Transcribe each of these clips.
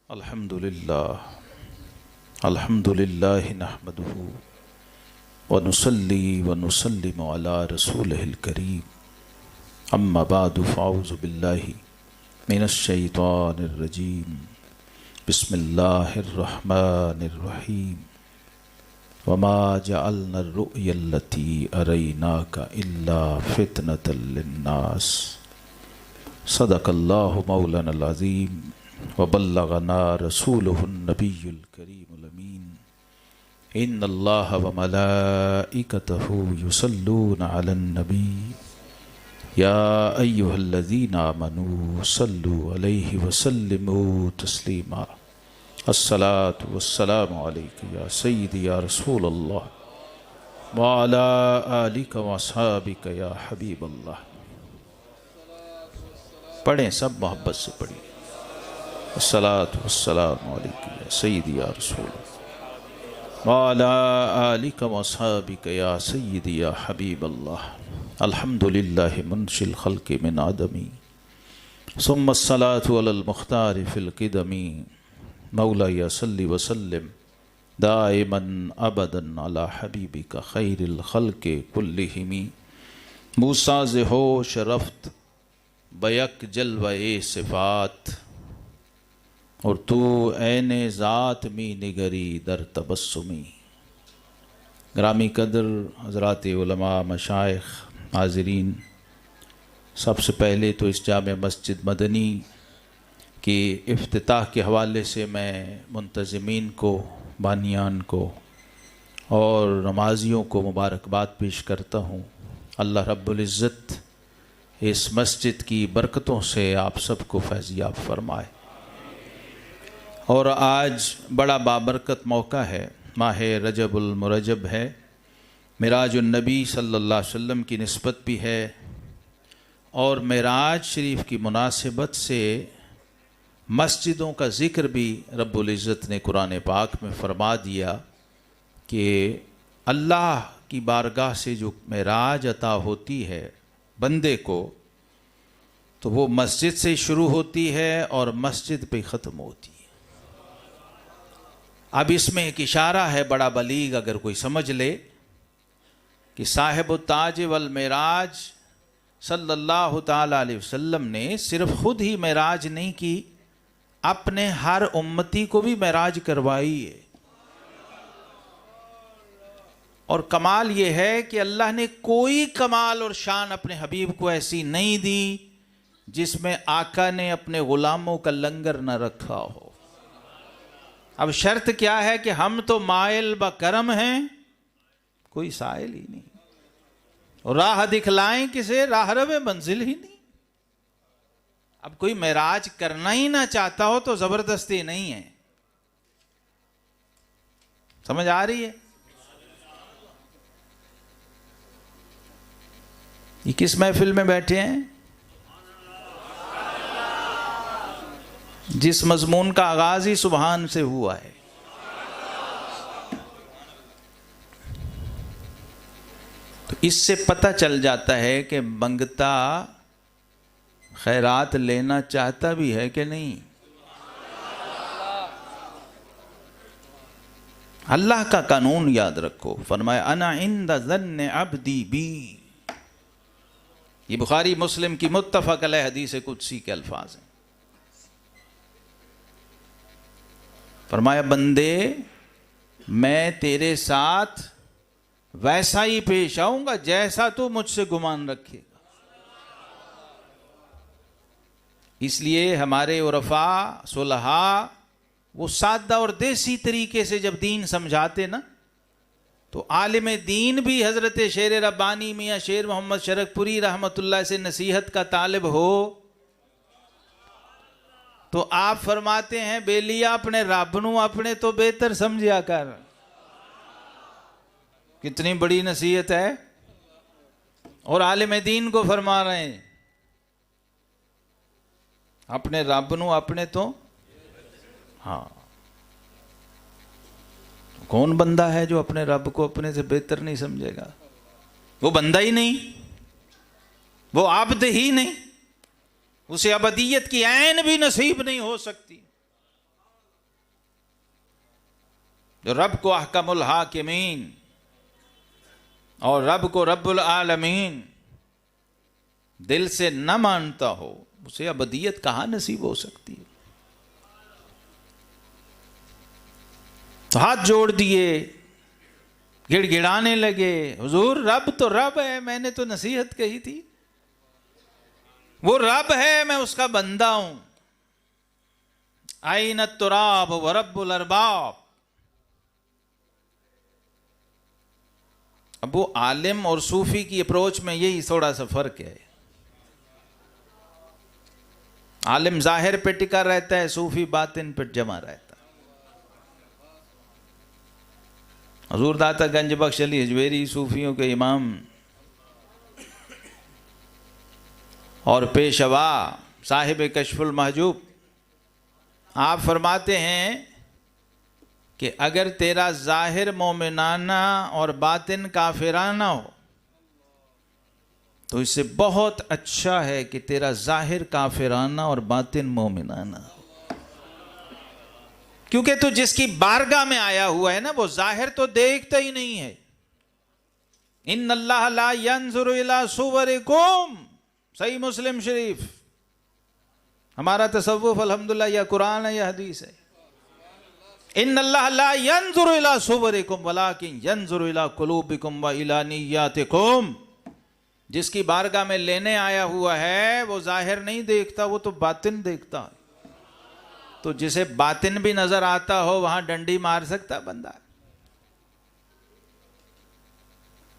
अल्हम्दुलिल्लाह नहमदुहु व नुसल्ली व नुसल्लिमु अला रसूलिहिल करीम अम्मा बादु फ़अऊज़ु बिल्लाहि मिनश शैतानिर रजीम बिस्मिल्लाहिर रहमानिर रहीम वमा जअलना रु'यल्लती अरैनाका इल्ला फितनतल लिन्नास सदक़ल्लाहु मौलानल अज़ीम व बल्लगना रसूलुहुन नबियुल करीमुल अमीन इन्नल्लाह व मलाइकतहु युसल्लूना अलन नबी या अय्युहल्लज़ीना आमनू सल्लु अलैहि व सल्लिमू तस्लीमा अस्सलातु वस्सलामु अलैका या सय्यदी या रसूलल्लाह व अला आलिका व अस्हाबिका या हबीबल्लाह। पढ़ें, सब मोहब्बत से पढ़िए। अस्सलातु वस्सलामु अलैका या सय्यदी या रसूलल्लाह व अला आलिका व अस्हाबिका या सय्यदी या हबीबल्लाह। अल्हम्दुलिल्लाहि मुनशिल खल्क़ि मिन आदमी सुम्मा अस्सलातु अलल मुख्तारि फिल क़िदमी मौला या सल्लि व सल्लिम दाइमन अबदन अला हबीबिका खैरिल खल्क़ि कुल्लिहिमी मूसा ज़े होश रफ्त बयक जलवे सिफ़ात और तू ऐने ज़ात मी निगरी दर तबस्सुमी। ग्रामी कदर हज़रात उलमा मशाइख हाज़रीन, सबसे पहले तो इस जामे मस्जिद मदनी की इफ्तिताह के हवाले से मैं मुंतज़िमीन को, बानियान को और नमाजियों को मुबारकबाद पेश करता हूँ। अल्लाह रब्बुल इज़्ज़त इस मस्जिद की बरकतों से आप सबको फैज़याब फरमाए। और आज बड़ा बाबरकत मौका है, माह रजबुल मुरजब है, मिराजुन नबी सल्लल्लाहु अलैहि वसल्लम की निस्बत भी है और मिराज शरीफ की मुनासिबत से मस्जिदों का ज़िक्र भी रब्बुल इज़्ज़त ने कुरान पाक में फ़रमा दिया कि अल्लाह की बारगाह से जो मिराज अता होती है बंदे को, तो वो मस्जिद से शुरू होती है और मस्जिद पे ख़त्म होती है। अब इसमें एक इशारा है बड़ा बलीग, अगर कोई समझ ले कि साहिब ताज वल मेराज सल्लल्लाहु ताला अलैहि वसल्लम ने सिर्फ खुद ही मेराज नहीं की, अपने हर उम्मती को भी मेराज करवाई है। और कमाल ये है कि अल्लाह ने कोई कमाल और शान अपने हबीब को ऐसी नहीं दी जिसमें आका ने अपने गुलामों का लंगर न रखा हो। अब शर्त क्या है कि हम तो माइल ब करम हैं, कोई साइल ही नहीं, और राह दिखलाएं किसे, राह रवे मंजिल ही नहीं। अब कोई मेराज करना ही ना चाहता हो तो जबरदस्ती नहीं है। समझ आ रही है? ये किस महफिल में बैठे हैं जिस मजमून का आगाज ही सुबहान से हुआ है। तो इससे पता चल जाता है कि मंगता खैरात लेना चाहता भी है कि नहीं। अल्लाह का कानून याद रखो, फरमाया अना इंद ज़न्न अब्दी बी। ये बुखारी मुस्लिम की मुत्तफ़क़ अलैह हदीस कुदसी के अल्फाज हैं। फरमाया बंदे, मैं तेरे साथ वैसा ही पेश आऊंगा जैसा तू मुझसे गुमान रखेगा। इसलिए हमारे उरफा सुलहा वो सादा और देसी तरीके से जब दीन समझाते ना, तो आलिम दीन भी हज़रत शेर रब्बानी मियाँ शेर मोहम्मद शरकपुरी रहमतुल्लाह से नसीहत का तालिब हो तो आप फरमाते हैं बेलिया अपने रब नू अपने तो बेहतर समझिया कर। कितनी बड़ी नसीहत है। और आलिम दीन को फरमा रहे हैं अपने रब नू अपने तो, हाँ, कौन बंदा है जो अपने रब को अपने से बेहतर नहीं समझेगा? वो बंदा ही नहीं, वो आब्द ही नहीं, उसे अबदियत की ऐन भी नसीब नहीं हो सकती। जो रब को अहकमुल हाकिमीन और रब को रब्बुल आलमीन दिल से न मानता हो, उसे अबदियत कहाँ नसीब हो सकती है। तो हाथ जोड़ दिए, गिड़गिड़ाने लगे, हुजूर रब तो रब है, मैंने तो नसीहत कही थी, वो रब है, मैं उसका बंदा हूं। आइन तुराब व रब्बुल अरबाब। अब वो आलिम और सूफी की अप्रोच में यही थोड़ा सा फर्क है। आलिम जाहिर पे टिका रहता है, सूफी बातिन पे जमा रहता है। हुजूर दाता गंज बख्श अली हजवेरी सूफियों के इमाम और पेशवा साहिब कशफुल महजूब, आप फरमाते हैं कि अगर तेरा जाहिर मोमिनाना और बातिन काफिराना हो तो इससे बहुत अच्छा है कि तेरा जाहिर काफिराना और बातिन मोमिनाना हो, क्योंकि तू जिसकी बारगाह में आया हुआ है ना, वो जाहिर तो देखता ही नहीं है। इन्नल्लाह ला यंजुरु इला सुवरिकुम, सही मुस्लिम शरीफ। हमारा तसव्वुफ अल्हम्दुलिल्लाह या कुरान है या हदीस है। इन्नल्लाह ला यंजुरु इला सुवरिकुम वलाकिन यंजुरु इला कुलूबिकुम व इला निय्यातिकुम। जिसकी बारगाह में लेने आया हुआ है वो जाहिर नहीं देखता, वो तो बातिन देखता है। तो जिसे बातिन भी नजर आता हो वहां डंडी मार सकता बंदा,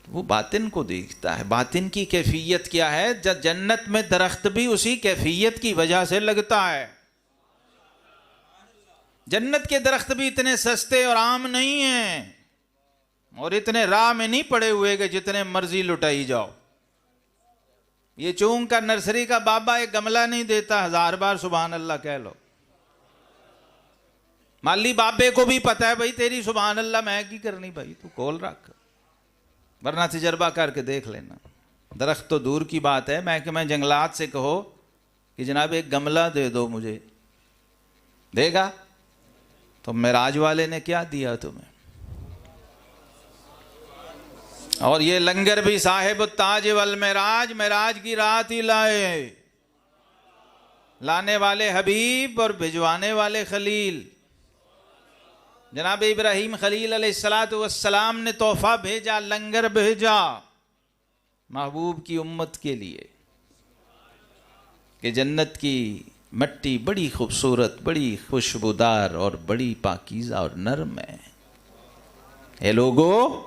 वो बातिन को देखता है। बातिन की कैफियत क्या है? जन्नत में दरख्त भी उसी कैफियत की वजह से लगता है। जन्नत के दरख्त भी इतने सस्ते और आम नहीं हैं और इतने राह में नहीं पड़े हुए कि जितने मर्जी लुटाई जाओ। ये चूंग का नर्सरी का बाबा एक गमला नहीं देता, 1000 बार सुभान अल्लाह कह लो। माली बाबे को भी पता है भाई तेरी सुभान अल्लाह मैं की करनी, भाई तू खोल रख, वरना तजर्बा करके देख लेना। दरख्त तो दूर की बात है, मैं जंगलात से कहो कि जनाब एक गमला दे दो मुझे, देगा? तो मेराज वाले ने क्या दिया तुम्हें? और ये लंगर भी साहिब ताज वल मेराज, मेराज की रात ही लाए। लाने वाले हबीब और भिजवाने वाले खलील। जनाब इब्राहीम खलील अलैहिस्सलातु वस्सलाम ने तोहफा भेजा, लंगर भेजा महबूब की उम्मत के लिए कि जन्नत की मिट्टी बड़ी खूबसूरत, बड़ी खुशबूदार और बड़ी पाकीज़ा और नरम है। ये लोगो,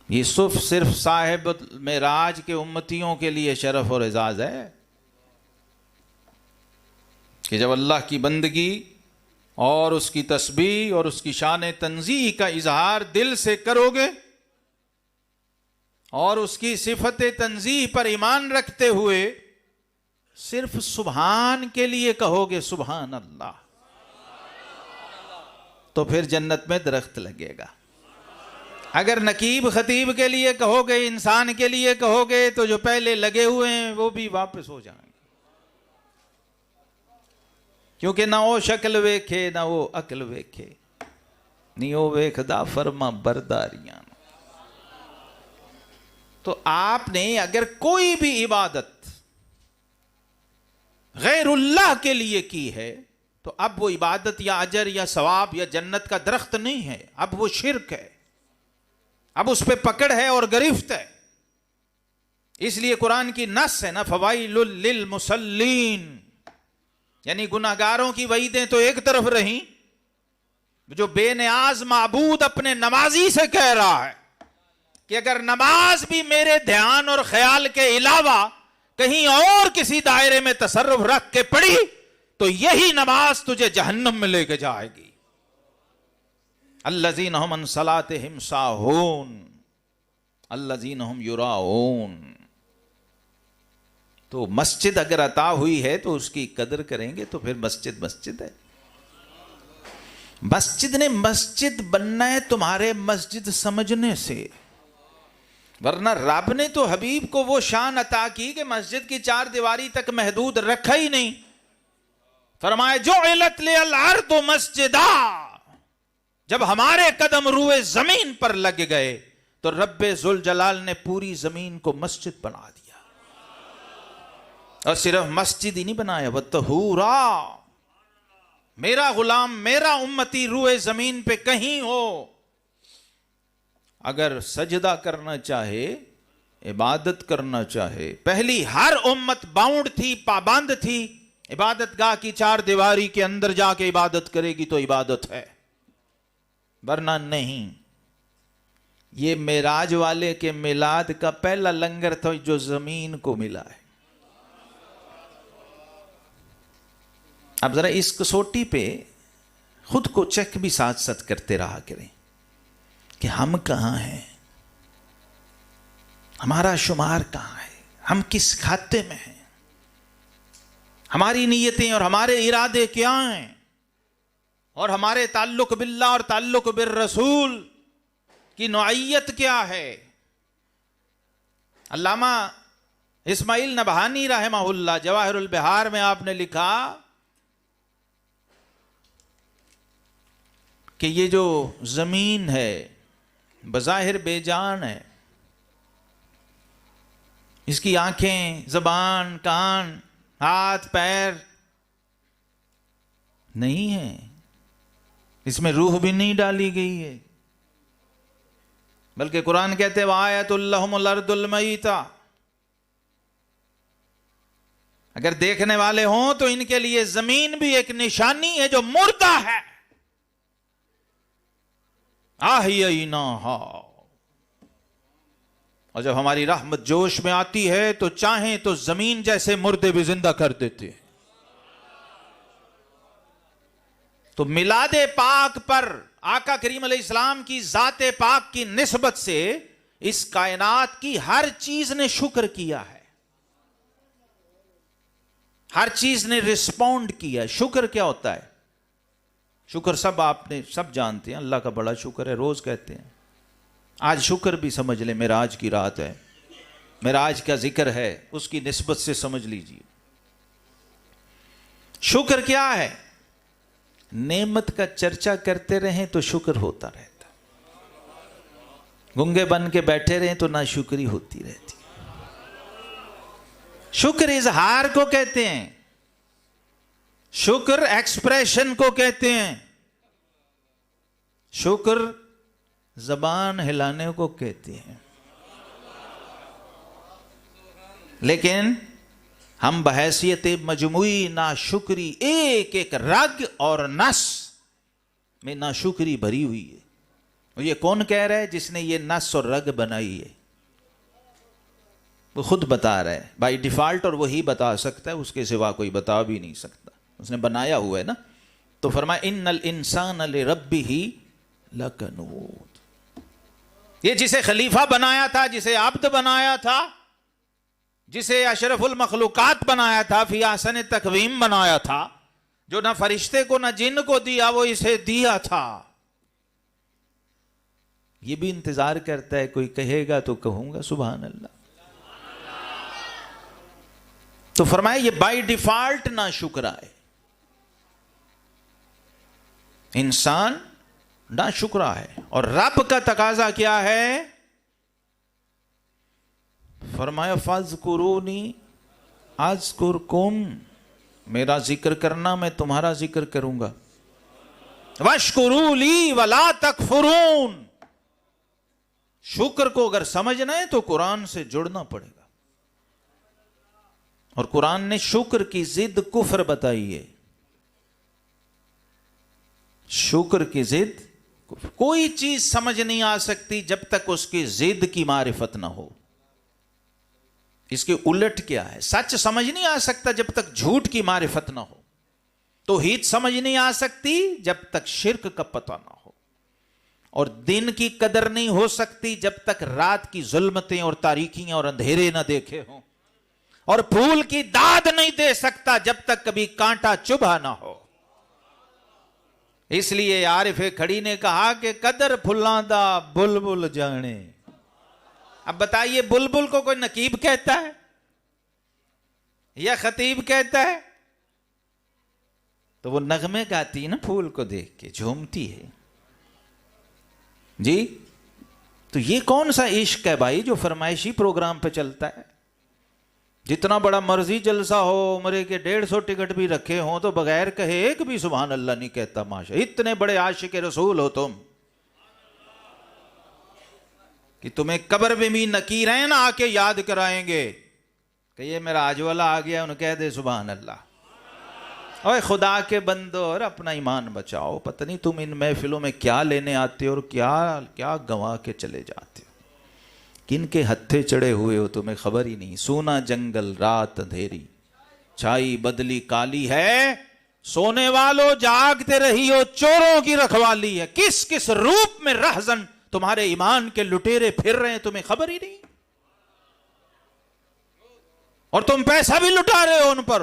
ये सिर्फ साहिब मेराज के उम्मतियों के लिए शरफ और एजाज है कि जब अल्लाह की बंदगी और उसकी तस्बीह और उसकी शान तंज़ीह का इजहार दिल से करोगे और उसकी सिफत तंज़ीह पर ईमान रखते हुए सिर्फ सुभान के लिए कहोगे सुभान अल्लाह, तो फिर जन्नत में दरख्त लगेगा। अगर नकीब खतीब के लिए कहोगे, इंसान के लिए कहोगे, तो जो पहले लगे हुए हैं वो भी वापस हो जाएंगे, क्योंकि ना वो शक्ल वेखे ना वो अकल वेखे, नी वो वेखदा फरमा बरदारियां। तो आपने अगर कोई भी इबादत गैरुल्लाह के लिए की है तो अब वो इबादत या अजर या सवाब या जन्नत का दरख्त नहीं है, अब वो शिर्क है, अब उस पर पकड़ है और गिरफ्त है। इसलिए कुरान की नस है ना, फवाइलुल लिल मुसल्लीन, यानी गुनाहगारों की वईदें तो एक तरफ रहीं, जो बेनियाज माबूद अपने नमाजी से कह रहा है कि अगर नमाज भी मेरे ध्यान और ख्याल के अलावा कहीं और किसी दायरे में तसर्रुफ रख के पड़ी तो यही नमाज तुझे जहन्नम में लेके जाएगी। अल्लज़ीना हुम अन सलातिहिम साहून अल्लज़ीना हुम युराऊन। तो मस्जिद अगर अता हुई है तो उसकी कदर करेंगे, तो फिर मस्जिद मस्जिद है। मस्जिद ने मस्जिद बनना है तुम्हारे मस्जिद समझने से, वरना रब ने तो हबीब को वो शान अता की कि मस्जिद की 4 दीवारी तक महदूद रखा ही नहीं। फरमाया जो इलत ले अल अर्द मस्जिदा, जब हमारे कदम रुए जमीन पर लग गए तो रब्बे जुल जलाल ने पूरी जमीन को मस्जिद बना दिया। और सिर्फ मस्जिद ही नहीं बनाया, वह तहूरा, मेरा गुलाम मेरा उम्मती रुए जमीन पे कहीं हो, अगर सजदा करना चाहे, इबादत करना चाहे, पहली हर उम्मत बाउंड थी, पाबंद थी, इबादत गाह की चार दीवारी के अंदर जाके इबादत करेगी तो इबादत है, वरना नहीं। ये मेराज वाले के मिलाद का पहला लंगर था जो जमीन को मिला है। अब जरा इस कसौटी पे खुद को चेक भी साथ साथ करते रहा करें कि हम कहां हैं, हमारा शुमार कहां है, हम किस खाते में हैं, हमारी नीयतें और हमारे इरादे क्या हैं, और हमारे ताल्लुक बिल्लाह और ताल्लुक बिर रसूल की नौइयत क्या है। अल्लामा इस्माइल नबहानी रहमहुल्लाह जवाहिरुल बिहार में आपने लिखा कि ये जो जमीन है बज़ाहिर बेजान है, इसकी आंखें, जबान, कान, हाथ, पैर नहीं है, इसमें रूह भी नहीं डाली गई है, बल्कि कुरान कहते हैं वायतुल लहुमुल अर्दुल मईता, अगर देखने वाले हों तो इनके लिए जमीन भी एक निशानी है जो मुर्दा है। आहियनाहा, और जब हमारी रहमत जोश में आती है तो चाहें तो जमीन जैसे मुर्दे भी जिंदा कर देते हैं। तो मिलादे पाक पर आका करीम अलैहिस्सलाम की जाते पाक की निस्बत से इस कायनात की हर चीज ने शुक्र किया है, हर चीज ने रिस्पॉन्ड किया है। शुक्र क्या होता है? शुक्र सब आपने सब जानते हैं, अल्लाह का बड़ा शुक्र है, रोज कहते हैं। आज शुक्र भी समझ ले, मेराज की रात है, मेराज का जिक्र है, उसकी निस्बत से समझ लीजिए। शुक्र क्या है? नेमत का चर्चा करते रहें तो शुक्र होता रहता, गुंगे बन के बैठे रहें तो नाशुक्री होती रहती। शुक्र इजहार को कहते हैं, शुक्र एक्सप्रेशन को कहते हैं, शुक्र जबान हिलाने को कहते हैं। लेकिन हम बहैसियत मजमुई नाशुक्री, एक एक रग और नस में नाशुक्री भरी हुई है। और ये कौन कह रहा है? जिसने ये नस और रग बनाई है, वो खुद बता रहा है बाई डिफॉल्ट, और वही बता सकता है, उसके सिवा कोई बता भी नहीं सकता, उसने बनाया हुआ है ना। तो फरमाया इन्नल इंसान लिरब्बिही लकनूद, ये जिसे खलीफा बनाया था, जिसे अब्द बनाया था, जिसे अशरफुल मखलूकात बनाया था, फी ahsan तकवीम बनाया था, जो ना फरिश्ते को ना जिन को दिया, वो इसे दिया था। ये भी इंतजार करता है कोई कहेगा तो कहूंगा सुभान अल्लाह। तो फरमाया ये बाय डिफॉल्ट ना शुक्र है, इंसान ना शुक्रा है। और रब का तकाजा क्या है? फरमाया फज़कुरूनी अज़कुरकुम, मेरा जिक्र करना मैं तुम्हारा जिक्र करूंगा। वश्कुरूली वला तकफुरून, शुक्र को अगर समझना है तो कुरान से जुड़ना पड़ेगा। और कुरान ने शुक्र की जिद कुफ्र बताई है। शुक्र की जिद, कोई चीज समझ नहीं आ सकती जब तक उसकी जिद की मारिफत ना हो। इसके उलट क्या है? सच समझ नहीं आ सकता जब तक झूठ की मारिफत ना हो। तौहीद समझ नहीं आ सकती जब तक शिर्क का पता ना हो। और दिन की कदर नहीं हो सकती जब तक रात की जुल्मतें और तारीकियां और अंधेरे ना देखे हों। और फूल की दाद नहीं दे सकता जब तक कभी कांटा चुभा ना हो। इसलिए आरिफे खड़ी ने कहा कि कदर फुल्लांदा बुलबुल जाने। अब बताइए, बुलबुल को कोई नकीब कहता है या खतीब कहता है? तो वो नगमे गाती है ना, फूल को देख के झूमती है। जी। तो ये कौन सा इश्क है भाई जो फरमाइशी प्रोग्राम पे चलता है? जितना बड़ा मर्जी जलसा हो, उम्र के 150 टिकट भी रखे हों, तो बगैर कहे एक भी सुभान अल्लाह नहीं कहता। माशा, इतने बड़े आशिक रसूल हो तुम कि तुम्हें कब्र में भी नकीरैन आके याद कराएंगे कि ये मेरा आज वाला आ गया, उन्हें कह दे सुभान अल्लाह। ओए खुदा के बंदो, और अपना ईमान बचाओ। पता नहीं तुम इन महफिलों में क्या लेने आते हो और क्या क्या गंवा के चले जाते हो। किन के हत्थे चढ़े हुए हो तुम्हें खबर ही नहीं। सोना जंगल रात अंधेरी, छाई बदली काली है, सोने वालों जागते रही हो, चोरों की रखवाली है। किस किस रूप में रहजन तुम्हारे ईमान के लुटेरे फिर रहे हैं, तुम्हें खबर ही नहीं। और तुम पैसा भी लुटा रहे हो उन पर,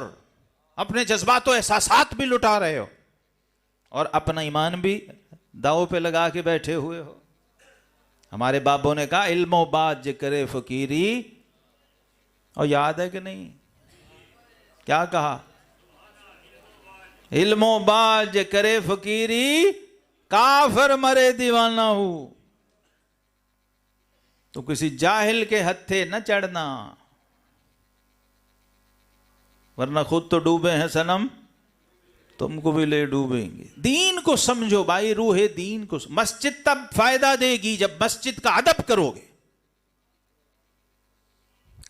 अपने जज्बात और एहसासात भी लुटा रहे हो, और अपना ईमान भी दांव पे लगा के बैठे हुए हो। हमारे बाबों ने कहा इल्मो बाज करे फकीरी, और याद है कि नहीं क्या कहा? इल्मो बाज करे फकीरी, काफर मरे दीवाना हूं। तो किसी जाहिल के हत्थे न चढ़ना, वरना खुद तो डूबे हैं सनम, तुमको भी ले डूबेंगे। दीन को समझो भाई, रूहे दीन को। मस्जिद तब फायदा देगी जब मस्जिद का अदब करोगे।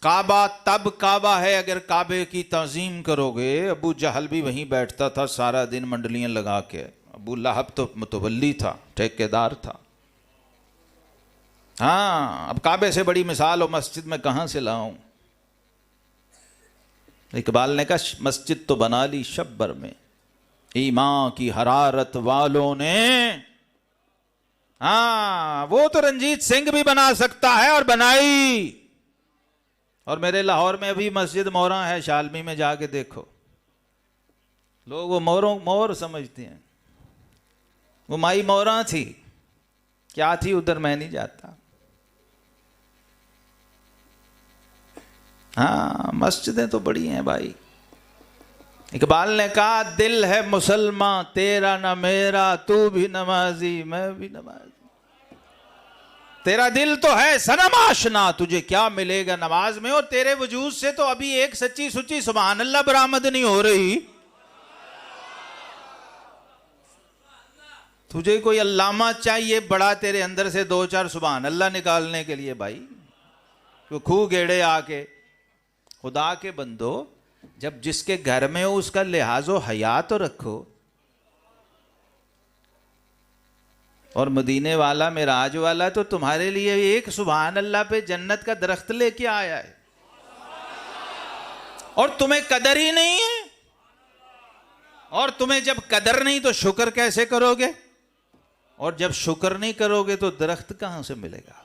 काबा तब काबा है अगर काबे की ताजीम करोगे। अबू जहल भी वहीं बैठता था सारा दिन मंडलियां लगा के। अबू लहब तो मुतवल्ली था, ठेकेदार था। हाँ, अब काबे से बड़ी मिसाल हो मस्जिद में कहां से लाऊं? इकबाल ने कहा मस्जिद तो बना ली शब्बर में, ईमान की हरारत वालों ने। हाँ, वो तो रंजीत सिंह भी बना सकता है और बनाई। और मेरे लाहौर में अभी मस्जिद मोहरा है, शालमी में जाके देखो, लोग वो मोर समझते हैं। वो माई मोहरा थी, क्या थी उधर मैं नहीं जाता। हाँ, मस्जिदें तो बड़ी हैं भाई। इकबाल ने कहा दिल है मुसलमान तेरा न मेरा, तू भी नमाजी मैं भी नमाजी। तेरा दिल तो है सनम आशना, तुझे क्या मिलेगा नमाज में। और तेरे वजूद से तो अभी एक सच्ची सुच्ची सुभान अल्लाह बरामद नहीं हो रही। तुझे कोई अल्लामा चाहिए बड़ा तेरे अंदर से 2-4 सुभान अल्लाह निकालने के लिए भाई। तो खूह गेड़े आके। खुदा के बंदो, जब जिसके घर में हो उसका लिहाजो हया तो रखो। और मदीने वाला मिराज वाला तो तुम्हारे लिए एक सुभान अल्लाह पे जन्नत का दरख्त लेके आया है, और तुम्हें कदर ही नहीं है। और तुम्हें जब कदर नहीं तो शुक्र कैसे करोगे? और जब शुक्र नहीं करोगे तो दरख्त कहां से मिलेगा?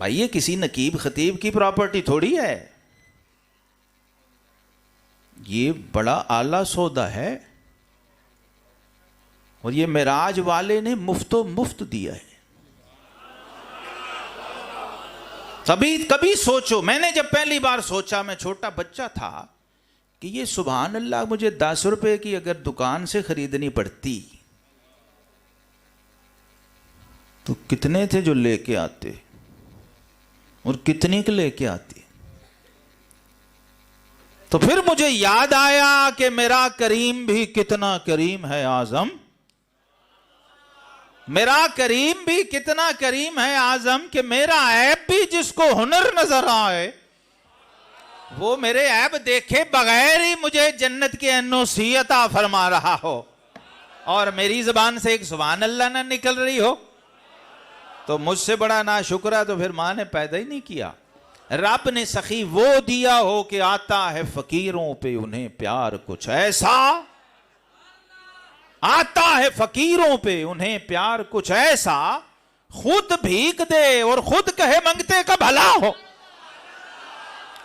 भाई ये किसी नकीब खतीब की प्रॉपर्टी थोड़ी है, ये बड़ा आला सौदा है। और ये मिराज वाले ने मुफ्तो मुफ्त दिया है। कभी सोचो, मैंने जब पहली बार सोचा, मैं छोटा बच्चा था, कि ये सुभान अल्लाह मुझे 10 रुपए की अगर दुकान से खरीदनी पड़ती तो कितने थे जो लेके आते और कितनी के लेके आती। तो फिर मुझे याद आया कि मेरा करीम भी कितना करीम है आजम। मेरा करीम भी कितना करीम है आजम कि मेरा ऐब भी जिसको हुनर नजर आए वो मेरे ऐब देखे बगैर ही मुझे जन्नत के एनओसी अता फरमा रहा हो, और मेरी जबान से एक सुभान अल्लाह ना निकल रही हो, तो मुझसे बड़ा नाशुक्रा तो फिर माँ ने पैदा ही नहीं किया। रब ने सखी वो दिया हो कि आता है फकीरों पे उन्हें प्यार कुछ ऐसा, आता है फकीरों पे उन्हें प्यार कुछ ऐसा, खुद भीख दे और खुद कहे मंगते का भला हो।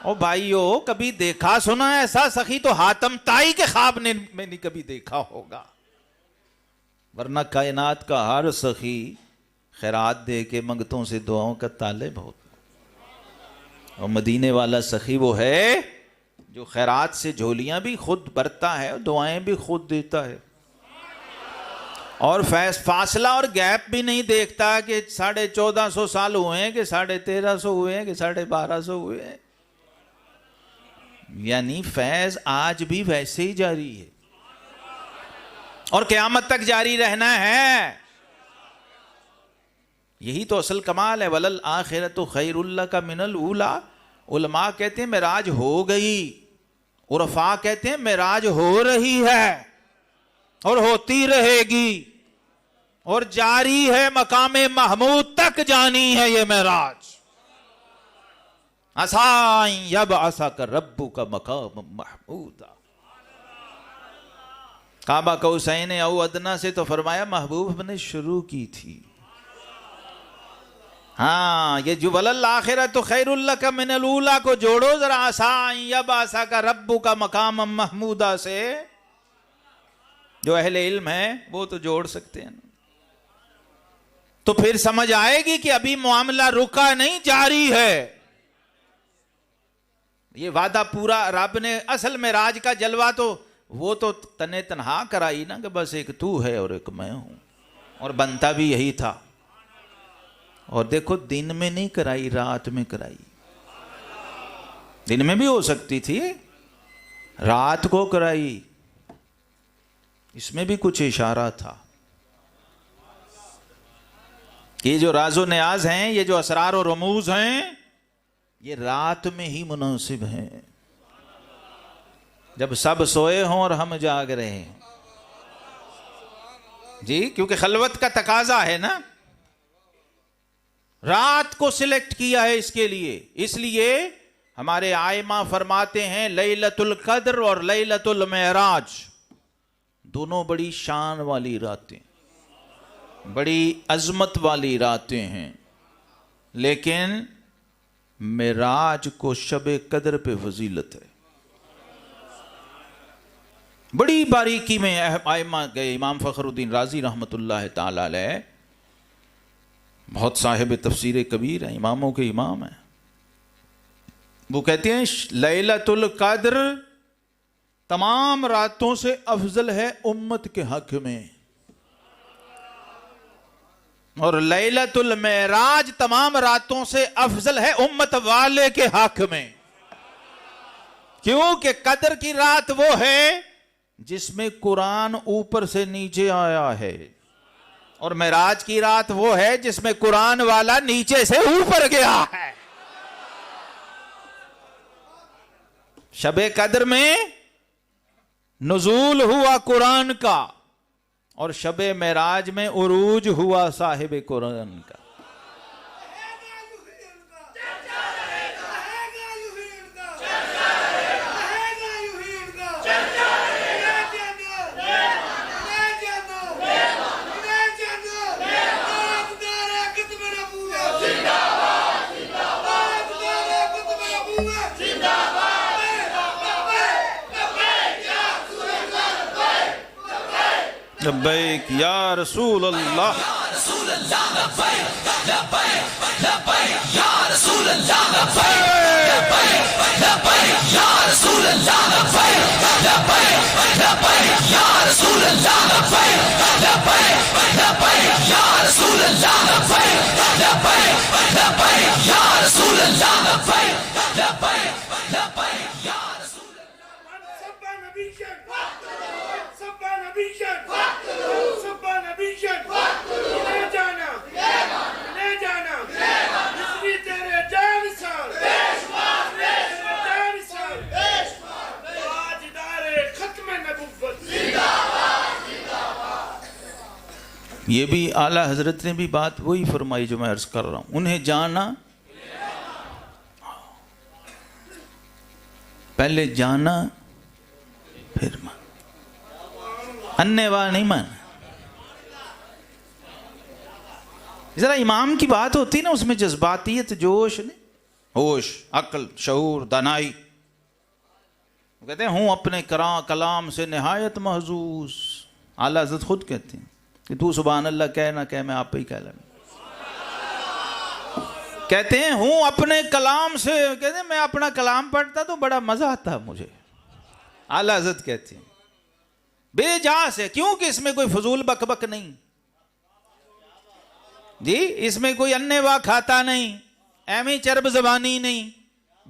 ओ भाइयों, कभी देखा सुना ऐसा सखी तो हातम ताई के ख्वाब ने में नहीं कभी देखा होगा, वरना कायनात का हर सखी खैरात दे के मंगतों से दुआओं का तालिब होता। और मदीने वाला सखी वो है जो खैरात से झोलियां भी खुद भरता है और दुआएं भी खुद देता है। और फासला और गैप भी नहीं देखता कि 1450 साल हुए हैं कि 1350 हुए हैं कि 1250 हुए हैं। यानी फैज आज भी वैसे ही जारी है और क़यामत तक जारी रहना है। यही तो असल कमाल है। वलल आखिरतु खैरुल लका मिनल ऊला। उलमा कहते हैं मेराज हो गई, उरफा कहते हैं मेराज हो रही है और होती रहेगी और जारी है, मकामे महमूद तक जानी है ये मेराज। असाई यब असा कर रब्बु का मकाम महमूदा। काबा कौसैन औ अदना से तो फरमाया महबूब ने शुरू की थी। हाँ, ये जो वलल आखिरतु खैरुल लका मिनल ऊला को जोड़ो जरा असाई यब असा का रब्बु का मकाम महमूदा से। जो अहले इल्म है वो तो जोड़ सकते हैं, तो फिर समझ आएगी कि अभी मामला रुका नहीं, जारी है। ये वादा पूरा रब ने असल में राज का जलवा तो वो तो तने तनहा कराई ना कि बस एक तू है और एक मैं हूं, और बनता भी यही था। और देखो दिन में नहीं कराई, रात में कराई। दिन में भी हो सकती थी, रात को कराई। इसमें भी कुछ इशारा था। ये जो राजो न्याज हैं, ये जो असरार और रमूज हैं, ये रात में ही मुनासिब हैं, जब सब सोए हों और हम जाग रहे हैं जी, क्योंकि खलवत का तकाजा है ना। रात को सिलेक्ट किया है इसके लिए। इसलिए हमारे आइमा फरमाते हैं लैलतुल कद्र और लैलतुल मेराज दोनों बड़ी शान वाली रातें, बड़ी अजमत वाली रातें हैं, लेकिन मेराज को शबे कद्र पे फजीलत है। बड़ी बारीकी में आइमा गए। इमाम फखरुद्दीन राजी रहमतुल्लाह ताला अलैह बहुत साहिब तफसीर कबीर हैं, इमामों के इमाम हैं। वो कहते हैं लैलतुल कद्र तमाम रातों से अफजल है उम्मत के हक में, और लैलतुल मेराज तमाम रातों से अफजल है उम्मत वाले के हक में। क्योंकि कद्र की रात वो है जिसमें कुरान ऊपर से नीचे आया है, और मेराज की रात वो है जिसमें कुरान वाला नीचे से ऊपर गया है। शबे कद्र में नुज़ूल हुआ कुरान का, और शबे मेराज में उरूज हुआ साहिब कुरान का। लब्बैक या रसूल अल्लाह, ये भी आला हजरत ने भी बात वही फरमाई जो मैं अर्ज कर रहा हूं। उन्हें जाना, पहले जाना फिर मान, अन्नेवा नहीं मान। जरा इमाम की बात होती ना, उसमें जज्बातियत, जोश नहीं, होश, अक्ल, शऊर, दानाई। कहते हैं हूं अपने कलाम से निहायत महजूज। आला हज़रत खुद कहते हैं कि तू सुभान अल्लाह कह ना कह, मैं आप ही कह लूँ। कहते हैं हूं अपने कलाम से, कहते हैं मैं अपना कलाम पढ़ता तो बड़ा मजा आता मुझे। आला हज़रत कहते हैं बेजा से, क्योंकि इसमें कोई फजूल बकबक नहीं जी, इसमें कोई अन्नेवा खाता नहीं, एमी चरब जबानी नहीं,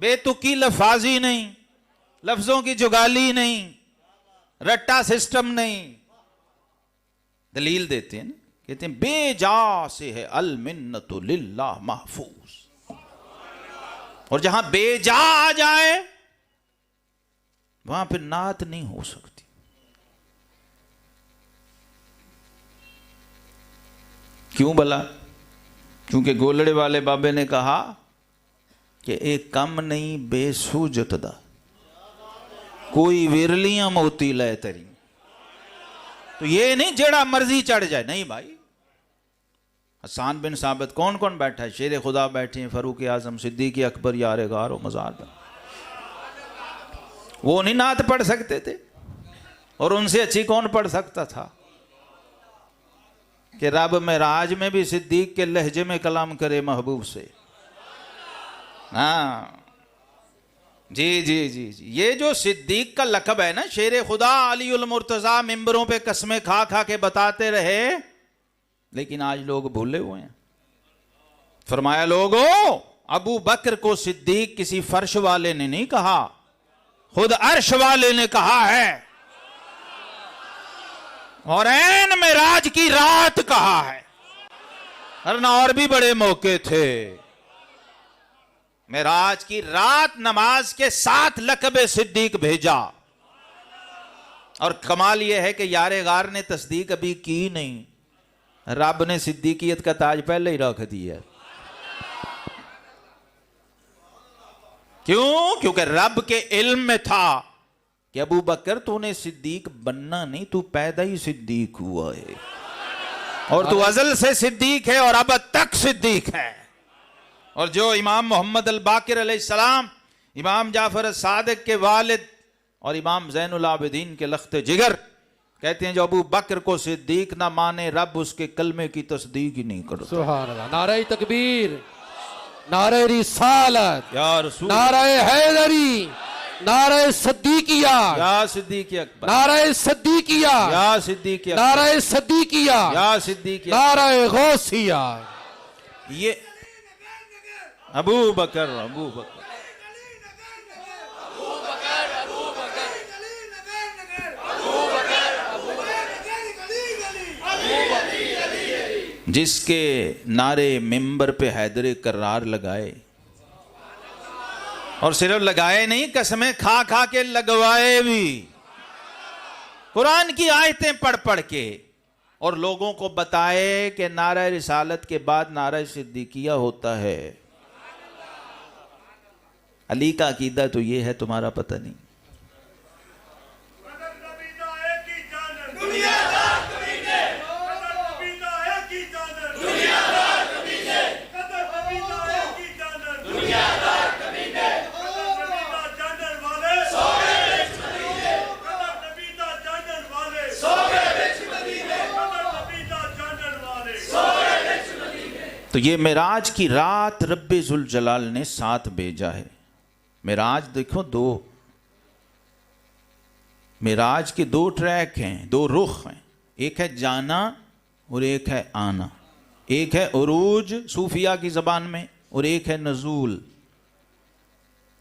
बेतुकी लफाजी नहीं, लफ्जों की जुगाली नहीं, रट्टा सिस्टम नहीं। दलील देते हैं ना, कहते हैं बेजा से है अल मिन्नतु लिल्लाह महफूज। और जहां बेजा आ जाए वहां पे नात नहीं हो सकती। क्यों भला? क्योंकि गोलड़े वाले बाबे ने कहा कि एक कम नहीं बेसूजत दा कोई विरलियां मोती ले तरी। तो ये नहीं जेड़ा मर्जी चढ़ जाए, नहीं भाई। हसन बिन साबित, कौन कौन बैठा है? शेर खुदा बैठे हैं, फारूक आजम, सिद्दीक अकबर, यार गारो मजार। वो नहीं नात पढ़ सकते थे? और उनसे अच्छी कौन पढ़ सकता था? कि रब मेराज में भी सिद्दीक के लहजे में कलाम करे महबूब से। हाँ जी जी जी जी, ये जो सिद्दीक का लकब है ना, शेर खुदा अली उल मुर्तजा, मिंबरों पे कसमें खा खा के बताते रहे, लेकिन आज लोग भूले हुए हैं। फरमाया लोगों, अबू बकर को सिद्दीक किसी फर्श वाले ने नहीं कहा, खुद अर्श वाले ने कहा है, और ऐन मेराज की रात कहा है। वरना और भी बड़े मौके थे। मेराज की रात नमाज के साथ लकबे सिद्दीक भेजा। और कमाल यह है कि यारे गार ने तस्दीक अभी की नहीं, रब ने सिद्दीकियत का ताज पहले ही रख दिया। क्यों? क्योंकि रब के इल्म में था कि अबू बकर तूने सिद्दीक बनना नहीं, तू पैदा ही सिद्दीक हुआ है, और तू अजल से सिद्दीक है और अब तक सिद्दीक है। और जो इमाम मोहम्मद अल बाकिर अलैहिस्सलाम, इमाम जाफर सादिक के वालिद और इमाम ज़ैनुल आबिदीन के लख्ते जिगर कहते हैं, जो अबू बकर को सिद्दीक ना माने, रब उसके कलमे की तस्दीक ही नहीं करता। सुभान अल्लाह। नारे तकबीर, नारे रिसालत, नारे हैदरी, नारे सिद्दीकिया, या सिद्दीक अकबर, नारे सिद्दीकिया, या सिद्दीक अकबर, नारे सिद्दीकिया, या सिद्दीक, नारे गौसिया। ये अबू बकर, अबू बकर, जिसके नारे मिंबर पे हैदर करार लगाए, और सिर्फ लगाए नहीं, कसमें खा खा के लगवाए भी, कुरान की आयतें पढ़ पढ़ के, और लोगों को बताए कि नारा रिसालत के बाद नारा सिद्दीकिया होता है। अली का अकीदा तो ये है, तुम्हारा पता नहीं। तो ये मेराज की रात रब्बे जुल जलाल ने साथ भेजा है। मेराज देखो, दो मेराज के दो ट्रैक हैं, दो रुख हैं, एक है जाना और एक है आना। एक है उरूज सूफिया की जबान में, और एक है नजूल।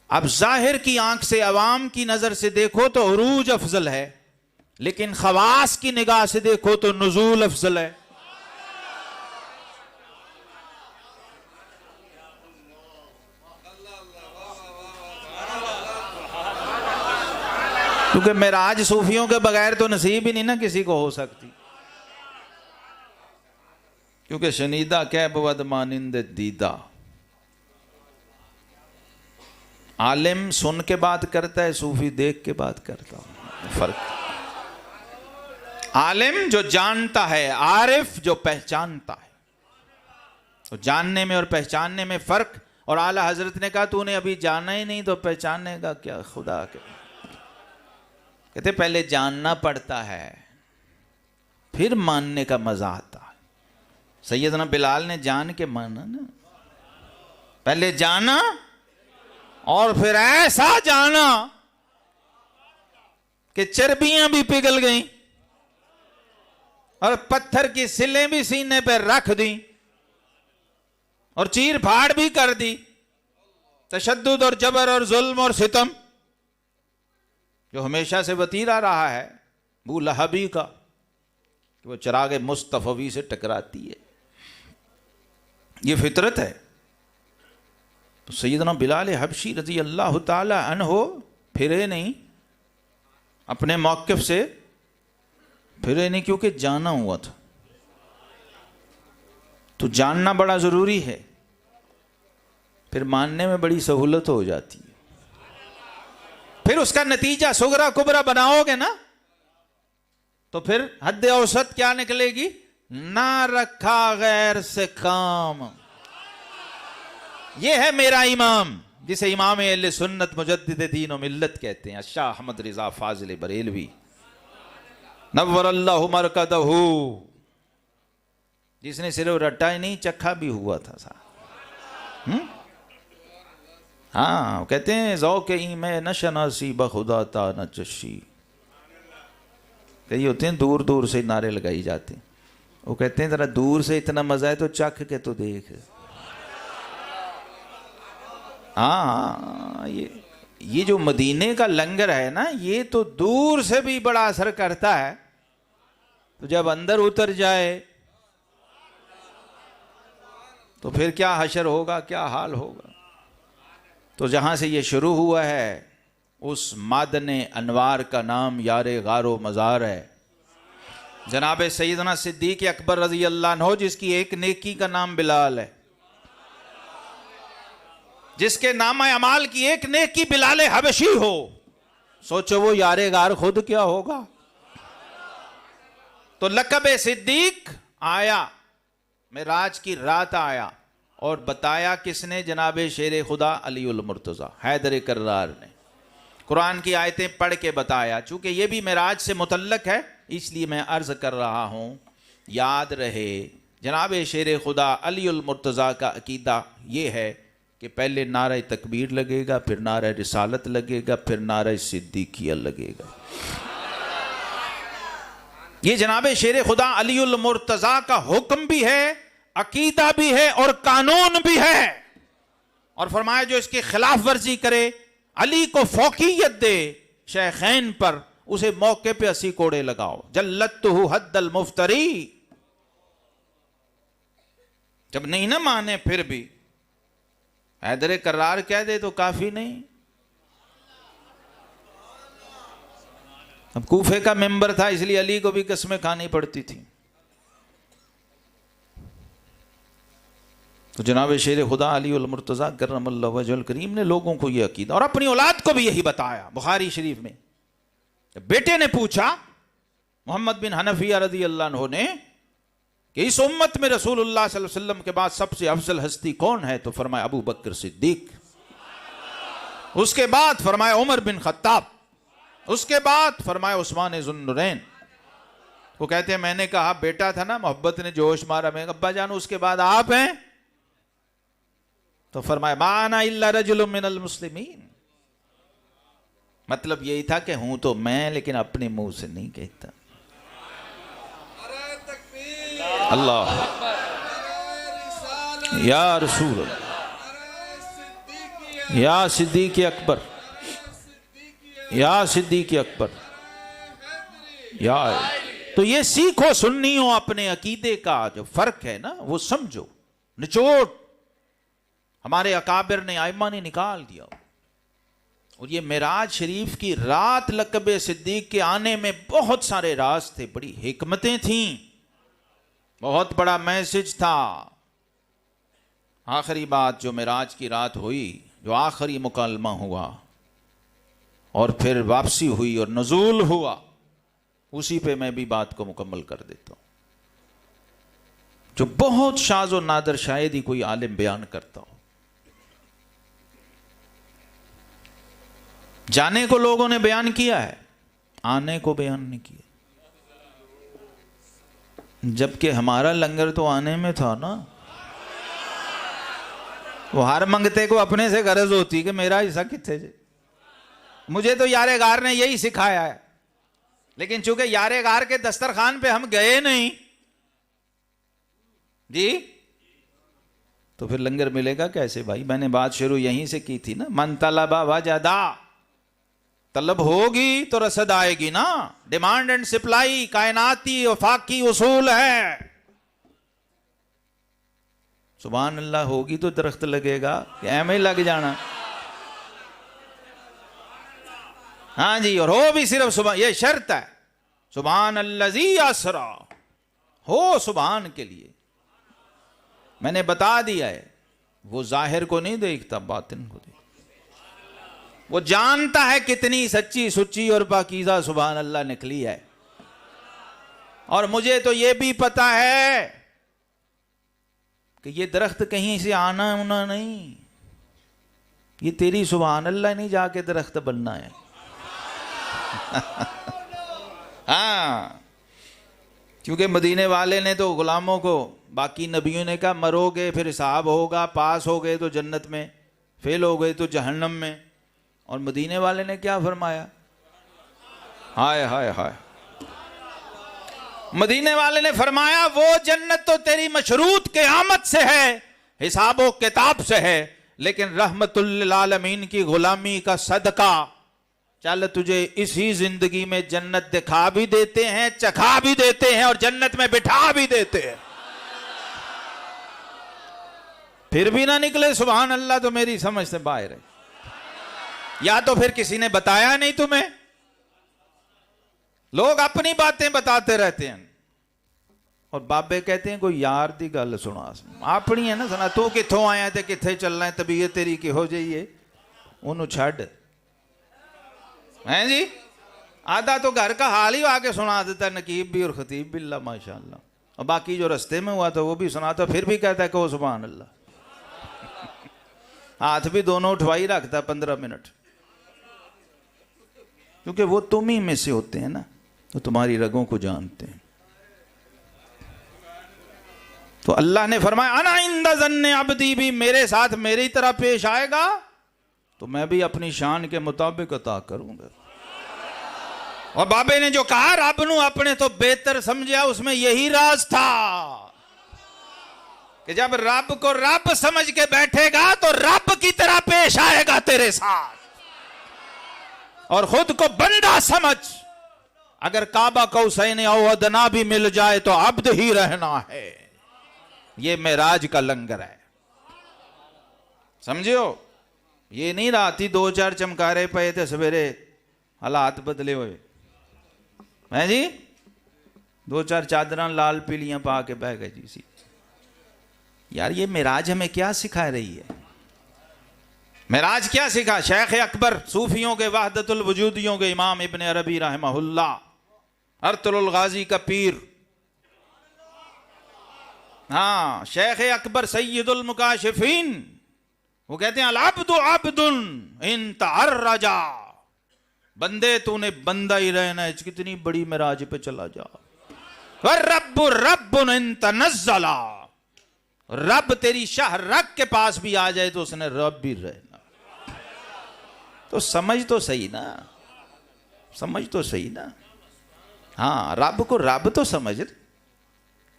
अब जाहिर की आंख से, अवाम की नजर से देखो तो उरूज अफजल है, लेकिन खवास की निगाह से देखो तो नजूल अफजल है। क्योंकि मेराज सूफियों के बगैर तो नसीब ही नहीं ना किसी को हो सकती। क्योंकि शनीदा कैब वद मानिंद दीदा, आलिम सुन के बात करता है, सूफी देख के बात करता है। फर्क, आलिम जो जानता है, आरिफ जो पहचानता है। तो जानने में और पहचानने में फर्क। और आला हजरत ने कहा तूने अभी जाना ही नहीं तो पहचानने का क्या? खुदा के कहते पहले जानना पड़ता है, फिर मानने का मजा आता है। सैयदना बिलाल ने जान के माना ना, पहले जाना और फिर ऐसा जाना कि चर्बियां भी पिघल गईं। और पत्थर की सिलें भी सीने पर रख दी और चीर फाड़ भी कर दी। तशद्दुद और जबर और जुल्म और सितम जो हमेशा से वतीरा रहा है अबू लहबी का, कि वो चिराग मुस्तफवी से टकराती है, ये फितरत है। तो सैयदना बिलाल हबशी रजी अल्लाह ताला अन्हो फिरे नहीं, अपने मौक़िफ़ से फिरे नहीं, क्योंकि जाना हुआ था। तो जानना बड़ा ज़रूरी है, फिर मानने में बड़ी सहूलत हो जाती है। फिर उसका नतीजा सुगरा कुबरा बनाओगे ना, तो फिर हद औसत क्या निकलेगी? ना रखा गैर से काम। ये है मेरा इमाम, जिसे इमाम अहले सुन्नत मुजद्दिद दीन व मिल्लत कहते हैं, शाह अहमद रिजा फाजिल बरेलवी नव्वरल्लाहु मरकदहू, जिसने सिर्फ रट्टा ही नहीं चखा भी हुआ था साहब। हाँ, कहते हैं ज़ौक़ मैं नशनासी बखुदा ता न चशी। कई होते हैं दूर दूर से नारे लगाई जाते हैं, वो कहते हैं जरा दूर से इतना मजा है तो चख के तो देख। हाँ, ये जो मदीने का लंगर है ना, ये तो दूर से भी बड़ा असर करता है, तो जब अंदर उतर जाए तो फिर क्या हशर होगा, क्या हाल होगा। तो जहाँ से ये शुरू हुआ है उस मादने अनवार का नाम यारे गारो मज़ार है। जनाब सैयदना सिद्दीक़ अकबर रज़ी अल्लाह अन्हु, जिसकी एक नेकी का नाम बिलाल है, जिसके नाम अमाल की एक नेकी बिलाल हबशी हो, सोचो वो यारे गार खुद क्या होगा। तो लक़ब सिद्दीक़ आया, मेराज की रात आया, और बताया किसने? जनाब शेर खुदा अली उल मुर्तज़ा हैदर कर्रार ने कुरान की आयतें पढ़ के बताया। चूंकि ये भी मेराज से मुतल्लक है, इसलिए मैं अर्ज कर रहा हूँ, याद रहे। जनाब शेर खुदा अली उल मुर्तज़ा का अकीदा ये है कि पहले नारा तकबीर लगेगा, फिर नारा रिसालत लगेगा, फिर नारा सिद्दीकिया लगेगा। ये जनाब शेर खुदा अली उल मुर्तज़ा का हुक्म भी है, अकीदा भी है और कानून भी है। और फरमाया जो इसकी खिलाफ वर्जी करे, अली को फौकियत दे शेखैन पर, उसे मौके पे 80 कोड़े लगाओ। जल्लतहु हद्दल मुफ्तरी। जब नहीं ना माने फिर भी हैदर कर्रार कह दे तो काफी नहीं। अब कूफे का मेंबर था, इसलिए अली को भी कसमें खानी पड़ती थी। तो जनाब शेर खुदा अली उल मुर्तज़ा करमल्लाहु वजहुल करीम ने लोगों को यह अकीदा और अपनी औलाद को भी यही बताया। बुखारी शरीफ में बेटे ने पूछा मोहम्मद बिन हनफिया रज़ी अल्लाह अन्हु ने कि इस उम्मत में रसूलुल्लाह सल्लल्लाहु अलैहि वसल्लम के बाद सबसे अफजल हस्ती कौन है? तो फरमाया अबू बकर सिद्दीक, उसके बाद फरमाया उमर बिन खत्ताब, उसके बाद फरमाया उस्मान ज़ुन्नुरैन। वो कहते हैं मैंने कहा बेटा था ना, मोहब्बत ने जोश मारा, मैं अब्बा जान उसके बाद आप हैं? तो फरमाया माना इल्ला रजुलुम मिनल मुस्लिमीन। मतलब यही था कि हूं तो मैं, लेकिन अपने मुंह से नहीं कहता। अल्लाह या रसूल या सिद्दीक़ अकबर, या सिद्दीक़ अकबर या। तो ये सीखो सुन्नियों, अपने अकीदे का जो फर्क है ना वो समझो। निचोड़ हमारे अकाबिर ने, आइमा ने निकाल दिया। और ये मेराज शरीफ की रात लक़ब सिद्दीक़ के आने में बहुत सारे राज थे, बड़ी हिकमतें थीं, बहुत बड़ा मैसेज था। आखिरी बात जो मेराज की रात हुई, जो आखिरी मुकालमा हुआ और फिर वापसी हुई और नज़ूल हुआ, उसी पे मैं भी बात को मुकम्मल कर देता हूँ, जो बहुत शाज़ और नादर शायद ही कोई आलिम बयान करता हो। जाने को लोगों ने बयान किया है, आने को बयान नहीं किया। जबकि हमारा लंगर तो आने में था ना। वो हर मंगते को अपने से गरज होती कि मेरा हिस्सा किथे जे। मुझे तो यारे गार ने यही सिखाया है लेकिन चूंकि यारे गार के दस्तरखान पे हम गए नहीं जी, तो फिर लंगर मिलेगा कैसे भाई? मैंने बात शुरू यहीं से की थी ना, मन तलबा वजदा, तलब होगी तो रसद आएगी ना। डिमांड एंड सप्लाई कायनाती वफाकी उसूल है। सुभान अल्लाह होगी तो दरख्त लगेगा, एम ही लग जाना। हाँ जी, और हो भी सिर्फ सुभान, ये शर्त है, सुभान अल्लज़ी असरा, हो सुभान के लिए। मैंने बता दिया है, वो जाहिर को नहीं देखता, बातिन को देखता। वो जानता है कितनी सच्ची सुच्ची और पाकीज़ा सुभान अल्लाह निकली है। और मुझे तो ये भी पता है कि ये दरख्त कहीं से आना होना नहीं, ये तेरी सुभान अल्लाह नहीं जाके दरख्त बनना है। हाँ, क्योंकि मदीने वाले ने तो गुलामों को, बाकी नबियों ने कहा मरोगे फिर हिसाब होगा, पास हो गए तो जन्नत में, फेल हो गए तो जहन्नम में। और मदीने वाले ने क्या फरमाया? हाय हाय हाय, मदीने वाले ने फरमाया वो जन्नत तो तेरी मशरूत क़यामत से है, हिसाबो किताब से है, लेकिन रहमतुल लिल आलमीन की गुलामी का सदका, चल तुझे इसी जिंदगी में जन्नत दिखा भी देते हैं, चखा भी देते हैं और जन्नत में बिठा भी देते हैं। फिर भी ना निकले सुभान अल्लाह तो मेरी समझ से बाहर है। या तो फिर किसी ने बताया नहीं तुम्हें। लोग अपनी बातें बताते रहते हैं और बाबे कहते हैं कोई यार दी गल सुना, अपनी है ना सुना। तू किथों आया ते किथे चलना है, तबीयत तेरी किहो जाइए, उन्होंने छड़ हैं जी। आधा तो घर का हाल ही आके सुना देता नकीब भी और खतीब बिल्ला माशाअल्लाह, और बाकी जो रास्ते में हुआ था वो भी सुनाता, फिर भी कहता है कहो सुभान अल्लाह। हाथ भी दोनों उठवाई रखता 15 मिनट, क्योंकि वो तुम ही में से होते हैं ना, तो तुम्हारी रगों को जानते हैं। तो अल्लाह ने फरमाया अना इंदा ज़न्ने अब्दी, भी मेरे साथ मेरी तरह पेश आएगा तो मैं भी अपनी शान के मुताबिक अता करूंगा। और बाबे ने जो कहा रब नू अपने तो बेहतर समझा, उसमें यही राज था कि जब रब को रब समझ के बैठेगा तो रब की तरह पेश आएगा तेरे साथ, और खुद को बंदा समझ। अगर काबा कौसैन औ अदना भी मिल जाए तो अब्द ही रहना है। ये मेराज का लंगर है, समझियो। ये नहीं राती 2-4 चमकारे पे थे, सवेरे हालात बदले हुए हैं जी। 2-4 चादरां लाल पीलियां पा के बह गए जी सी। यार ये मेराज हमें क्या सिखा रही है? मेराज क्या सिखा? शेख अकबर सूफियों के वहदतुल वजूदियों के इमाम इब्न अरबी रहमहुल्लाह, अर्तुल गाजी का पीर, हाँ शेख अकबर सैयदुल मुकाशिफीन, वो कहते हैं अल अब्दु अब्दुन इन तअर्रजा, बंदे तूने बंदा ही रहना है, कितनी बड़ी मेराज पे चला जा। रब्बु रब्बुन इन तनज़्ज़ला, रब तेरी शाह रग के पास भी आ जाए तो उसने रब भी रहना। तो समझ तो सही ना, समझ तो सही ना। हाँ, रब को रब तो समझ,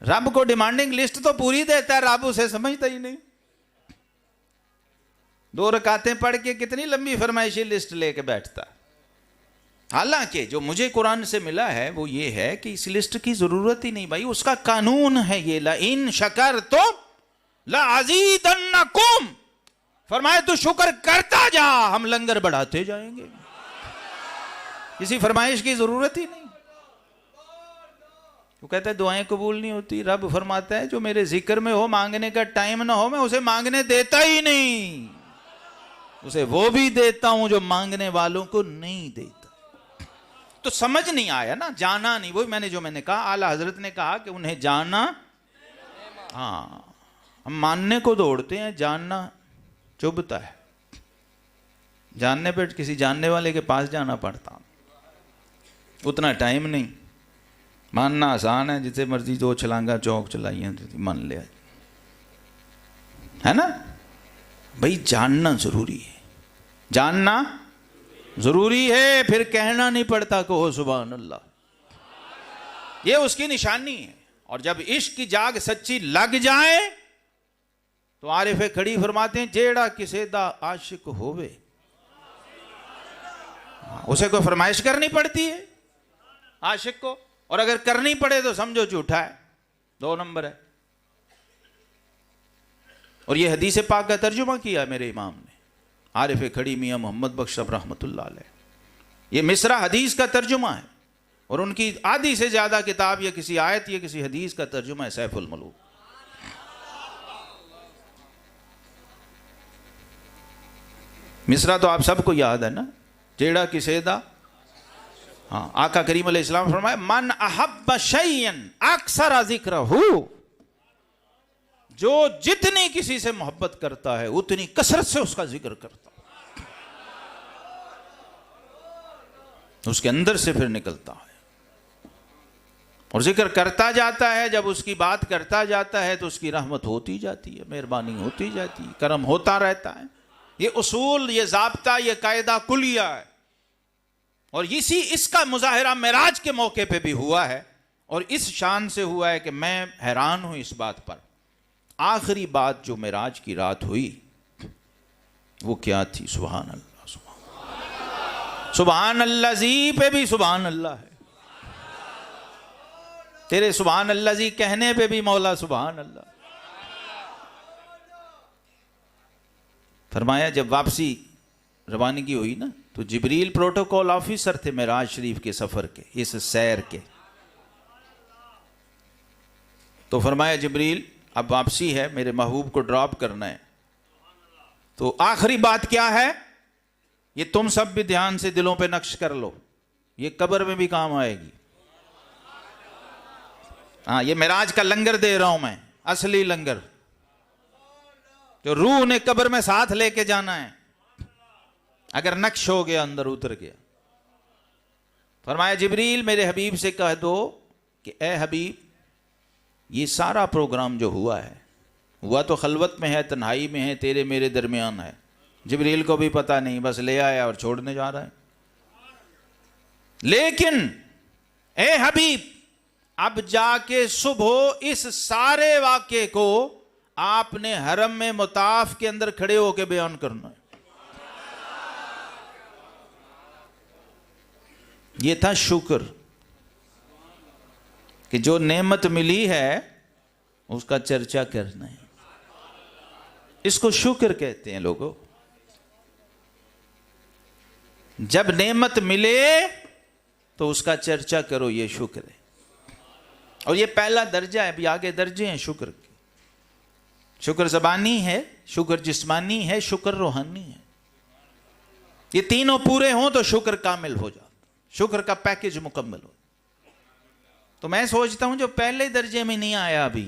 रब को डिमांडिंग लिस्ट तो पूरी देता है, रब उसे समझता ही नहीं। 2 रकातें पढ़ के कितनी लंबी फरमाइशी लिस्ट लेके बैठता। हालांकि जो मुझे कुरान से मिला है वो ये है कि इस लिस्ट की जरूरत ही नहीं भाई, उसका कानून है ये, ला इन शकर तो ला अज़ीदन्नकुम, फरमाए तू शुक्र करता जा, हम लंगर बढ़ाते जाएंगे। किसी फरमाइश की जरूरत ही नहीं। वो कहता है दुआएं कबूल नहीं होती, रब फरमाता है जो मेरे जिक्र में हो, मांगने का टाइम ना हो, मैं उसे मांगने देता ही नहीं, उसे वो भी देता हूं जो मांगने वालों को नहीं देता। तो समझ नहीं आया ना, जाना नहीं। वही मैंने कहा, आला हजरत ने कहा कि उन्हें जाना, हाँ हम मानने को दौड़ते हैं, जानना चुभता है। जानने पर किसी जानने वाले के पास जाना पड़ता, उतना टाइम नहीं। मानना आसान है, जिसे मर्जी 2 छलांगा चौक चलाई हैं मान लिया, है ना भाई। जानना जरूरी है, जानना जरूरी है, फिर कहना नहीं पड़ता कहो सुभान अल्लाह। ये उसकी निशानी है। और जब इश्क की जाग सच्ची लग जाए तो आरिफे खड़ी फरमाते हैं जेड़ा किसे दा आशिक होवे, उसे कोई फरमाइश करनी पड़ती है आशिक को, और अगर करनी पड़े तो समझो झूठा है, 2 नंबर है। और ये हदीस पाक का तर्जुमा किया मेरे इमाम ने, आरिफ खड़ी मियाँ मोहम्मद बख्श साहब रहमतुल्लाह अलैह। ये मिसरा हदीस का तर्जुमा है, और उनकी आधी से ज्यादा किताब या किसी आयत या किसी हदीस का तर्जुमा है सैफुल मलूक। मिसरा तो आप सबको याद है ना, जेड़ा किसे दा, हाँ, आका करीम अलैहिस्सलाम फरमाए मन अहब्ब शैयन अक्सर जिक्रहू, जो जितनी किसी से मोहब्बत करता है उतनी कसरत से उसका जिक्र करता है, उसके अंदर से फिर निकलता है और जिक्र करता जाता है। जब उसकी बात करता जाता है तो उसकी रहमत होती जाती है, मेहरबानी होती जाती है, करम होता रहता है। ये उसूल, ये ज़ाब्ता, ये कायदा कुलिया है। और इसका मुजाहिरा मेराज के मौके पे भी हुआ है, और इस शान से हुआ है कि मैं हैरान हूं इस बात पर। आखिरी बात जो मेराज की रात हुई वो क्या थी? सुभान अल्लाह, सुभान अल्लाह जी पे भी सुभान अल्लाह है, तेरे सुभान अल्लाह जी कहने पे भी मौला सुभान अल्लाह। फरमाया जब वापसी रवानगी हुई ना, तो जिब्रील प्रोटोकॉल ऑफिसर थे मेराज शरीफ के सफर के, इस सैर के। तो फरमाया जिब्रील अब वापसी है, मेरे महबूब को ड्रॉप करना है, तो आखिरी बात क्या है ये तुम सब भी ध्यान से दिलों पे नक्श कर लो, ये कब्र में भी काम आएगी। हाँ, ये मेराज का लंगर दे रहा हूं मैं, असली लंगर, जो रूह ने कब्र में साथ लेके जाना है। अगर नक्श हो गया, अंदर उतर गया। फरमाया जिब्रील मेरे हबीब से कह दो कि ए हबीब, ये सारा प्रोग्राम जो हुआ है, हुआ तो खलवत में है, तन्हाई में है, तेरे मेरे दरमियान है। जिब्रील को भी पता नहीं, बस ले आया और छोड़ने जा रहा है। लेकिन ए हबीब, अब जाके सुबह इस सारे वाक़े को आपने हरम में मुताफ के अंदर खड़े होकर बयान करना है। ये था शुक्र कि जो नेमत मिली है उसका चर्चा करना है। इसको शुक्र कहते हैं लोगों। जब नेमत मिले तो उसका चर्चा करो, ये शुक्र है। और ये पहला दर्जा है, अभी आगे दर्जे हैं शुक्र के। शुक्र ज़बानी है, शुक्र जिस्मानी है, शुक्र रूहानी है। ये तीनों पूरे हों तो शुक्र कामिल हो जाता, शुक्र का पैकेज मुकम्मल हो। तो मैं सोचता हूं जो पहले दर्जे में नहीं आया अभी,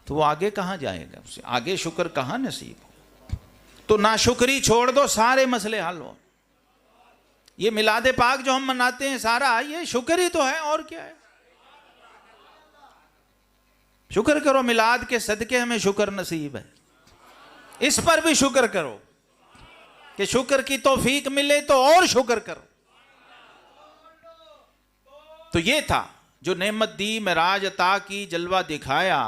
तो वो आगे कहां जाएगा? उसे आगे शुक्र कहां नसीब हो? तो नाशुक्री छोड़ दो, सारे मसले हल हो। ये मिलादे पाक जो हम मनाते हैं सारा, ये शुक्र ही तो है, और क्या है? शुक्र करो, मिलाद के सदके हमें शुक्र नसीब है। इस पर भी शुक्र करो कि शुक्र की तौफीक मिले तो और शुक्र करो। तो ये था जो नेमत दी, मेराज अता की, जलवा दिखाया।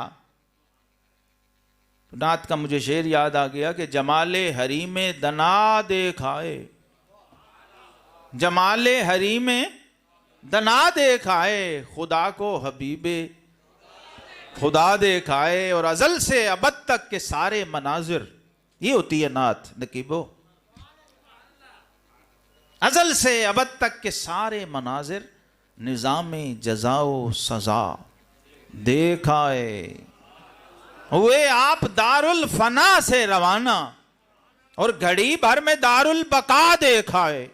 नात का मुझे शेर याद आ गया कि जमाले हरी में दना देखाए, जमाले हरी में दना देखाए, खुदा को हबीबे खुदा देखाए, और अजल से अबद तक के सारे मनाजिर। ये होती है नात नकीबो, अजल से अबद तक के सारे मनाजिर, निज़ामे जज़ाओ सजा देखाए। हुए आप दारुल फना से रवाना, और घड़ी भर में दारुल बका देखाए।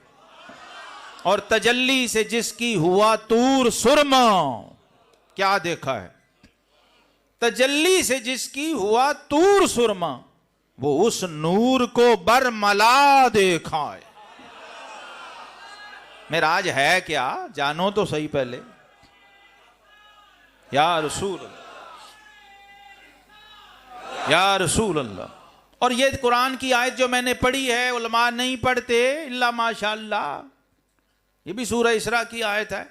और तजल्ली से जिसकी हुआ तूर सुरमा, क्या देखा है? तजल्ली से जिसकी हुआ तूर सुरमा, वो उस नूर को बरमला देखा है। मेराज है क्या? जानो तो सही पहले। या रसूल अल्लाह, या रसूल अल्लाह। और ये कुरान की आयत जो मैंने पढ़ी है, उलमा नहीं पढ़ते इल्ला माशाअल्लाह, ये भी सूरह इसरा की आयत है।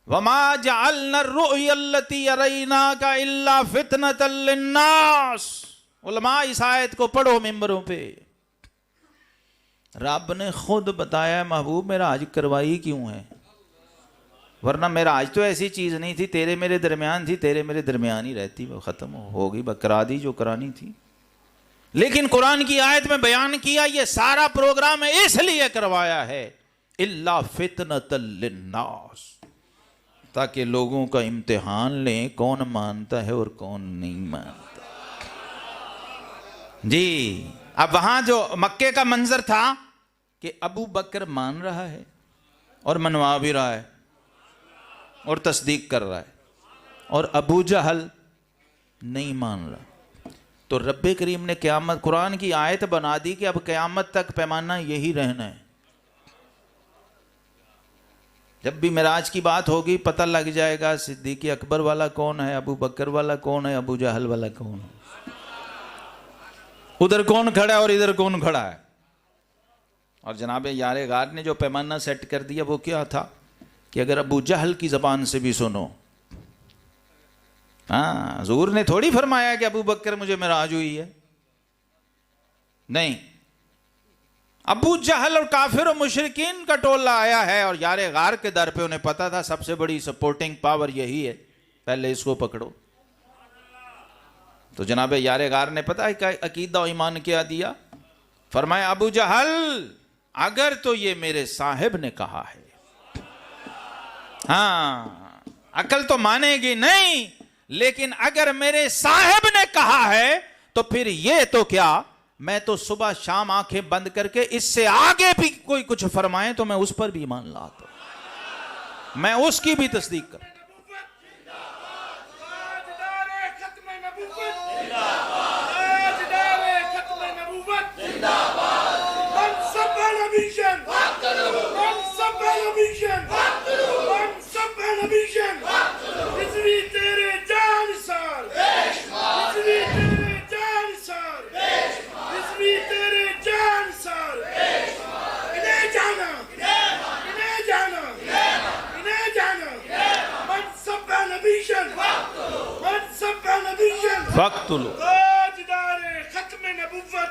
वमा जअलना रुयल्लती अरैनाका इल्ला फितनतल लिन्नास। उलमा इस आयत को पढ़ो मिंबरों पे। रब ने खुद बताया महबूब मेरा हज करवाई क्यों है, वरना मेरा हज तो ऐसी चीज नहीं थी, तेरे मेरे दरमियान थी, तेरे मेरे दरमियान ही रहती, वो खत्म हो गई, करा दी जो करानी थी। लेकिन कुरान की आयत में बयान किया ये सारा प्रोग्राम इसलिए करवाया है इल्ला फितनतल लिन्नास, ताकि लोगों का इम्तिहान लें कौन मानता है और कौन नहीं मानता। जी अब वहां जो मक्के का मंजर था कि अबू बकर मान रहा है और मनवा भी रहा है और तस्दीक कर रहा है, और अबू जहल नहीं मान रहा। तो रब्बे करीम ने क़यामत, कुरान की आयत बना दी कि अब क़यामत तक पैमाना यही रहना है। जब भी मिराज की बात होगी पता लग जाएगा सिद्दीक़ अकबर वाला कौन है, अबू बकर वाला कौन है, अबू जहल वाला कौन है, उधर कौन खड़ा है और इधर कौन खड़ा है। और जनाब यारे गार ने जो पैमाना सेट कर दिया वो क्या था कि अगर अबू जहल की जबान से भी सुनो, हाँ हुजूर ने थोड़ी फरमाया कि अबू बकर मुझे मिराज हुई है, नहीं, अबू जहल और काफिर और मुशरिकीन का टोला आया है और यारे गार के दर पे उन्हें पता था सबसे बड़ी सपोर्टिंग पावर यही है, पहले इसको पकड़ो। तो जनाब यारे गार ने पता है क्या अकीदा और ईमान क्या दिया, फरमाया अबू जहल अगर तो ये मेरे साहिब ने कहा है, हाँ अकल तो मानेगी नहीं, लेकिन अगर मेरे साहिब ने कहा है तो फिर ये तो क्या, मैं तो सुबह शाम आंखें बंद करके इससे आगे भी कोई कुछ फरमाए तो मैं उस पर भी ईमान लाता हूं, मैं उसकी भी तस्दीक करता हूं।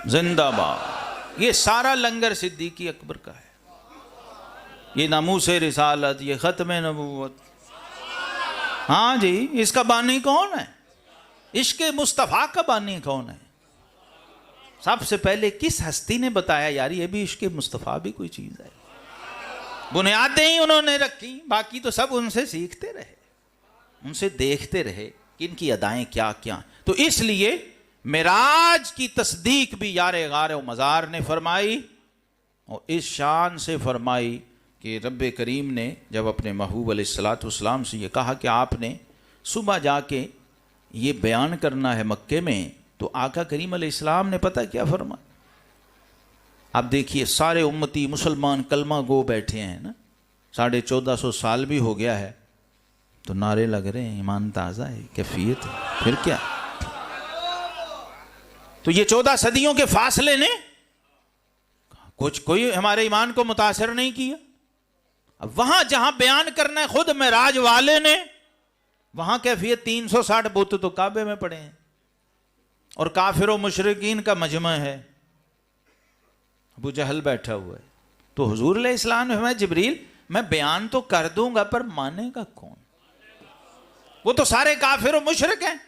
जिंदाबाद। ये सारा लंगर सिद्दीकी अकबर का है, ये नामूसे रिसालत, ये खत्म नबूवत। हाँ जी, इसका बानी कौन है, इश्क़े मुस्तफ़ा का बानी कौन है। सबसे पहले किस हस्ती ने बताया यार ये भी इश्क़े मुस्तफ़ा भी कोई चीज है, बुनियादें ही उन्होंने रखी, बाकी तो सब उनसे सीखते रहे, उनसे देखते रहे कि इनकी अदाएं क्या क्या। तो इसलिए मिराज की तस्दीक भी यारे गार व मज़ार ने फरमाई, और इस शान से फरमाई कि रब्बे करीम ने जब अपने महबूब अलैहिस्सलाम से ये कहा कि आपने सुबह जाके ये बयान करना है मक्के में, तो आका करीम अलैहिस्सलाम ने पता क्या फरमाया। आप देखिए सारे उम्मती मुसलमान कलमा गो बैठे हैं ना, 1450 साल भी हो गया है, तो नारे लग रहे हैं, ईमान ताज़ा है, कैफियत है, फिर क्या। तो ये 14 सदियों के फासले ने कुछ कोई हमारे ईमान को मुतासर नहीं किया। अब वहां जहां बयान करना है खुद मिराज वाले ने, वहां कैफियत 360 बुत तो काबे में पड़े हैं और काफिर और मुशरिकीन का मजमा है, अबू जहल बैठा हुआ है। तो हुजूर अलैहिस्सलाम ने फरमाया जिब्रील मैं बयान तो कर दूंगा पर मानेगा कौन, वो तो सारे काफिर और मुशरिक हैं,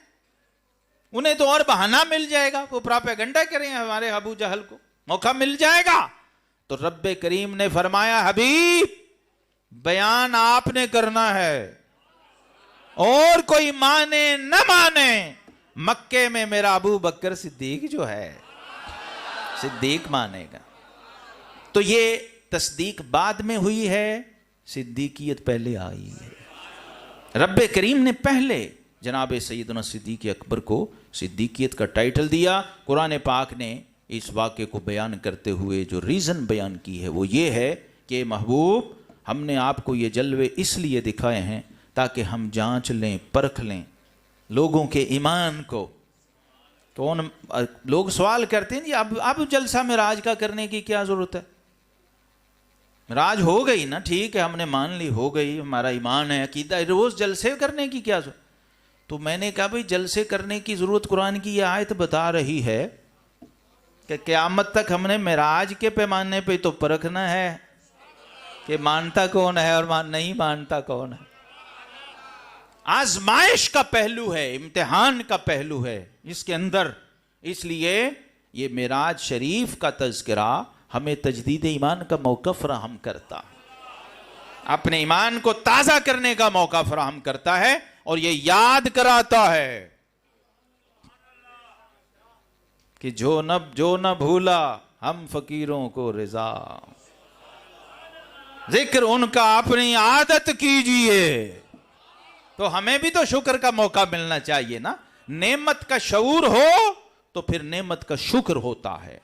उन्हें तो और बहाना मिल जाएगा, वो प्रोपेगेंडा करें हमारे अबू जहल को, मौका मिल जाएगा। तो रब्बे करीम ने फरमाया हबीब बयान आपने करना है, और कोई माने न माने, मक्के में मेरा अबू बकर सिद्दीक जो है सिद्दीक मानेगा। तो ये तस्दीक बाद में हुई है, सिद्दीकियत पहले आई है। रब्बे करीम ने पहले जनाब सैयदना सिद्दीक अकबर को सिद्दीकियत का टाइटल दिया। कुरान पाक ने इस वाक़े को बयान करते हुए जो रीज़न बयान की है वो ये है कि महबूब हमने आपको ये जलवे इसलिए दिखाए हैं ताकि हम जांच लें, परख लें लोगों के ईमान को। कौन लोग सवाल करते हैं जी अब जलसा मिराज का करने की क्या ज़रूरत है, मिराज हो गई ना, ठीक है, हमने मान ली, हो गई, हमारा ईमान है, अकीदा, रोज जलसे करने की क्या। तो मैंने कहा भाई जलसे करने की जरूरत कुरान की ये आयत बता रही है कि क़यामत तक हमने मिराज के पैमाने पे तो परखना है कि मानता कौन है और नहीं मानता कौन है। आजमाइश का पहलू है, इम्तिहान का पहलू है इसके अंदर। इसलिए ये मिराज शरीफ का तज़किरा हमें तजदीद ईमान का मौका फराहम करता है, अपने ईमान को ताज़ा करने का मौका फराहम करता है और ये याद कराता है कि जो न भूला हम फकीरों को रिजा, जिक्र उनका अपनी आदत कीजिए। तो हमें भी तो शुक्र का मौका मिलना चाहिए ना। नेमत का शऊर हो तो फिर नेमत का शुक्र होता है।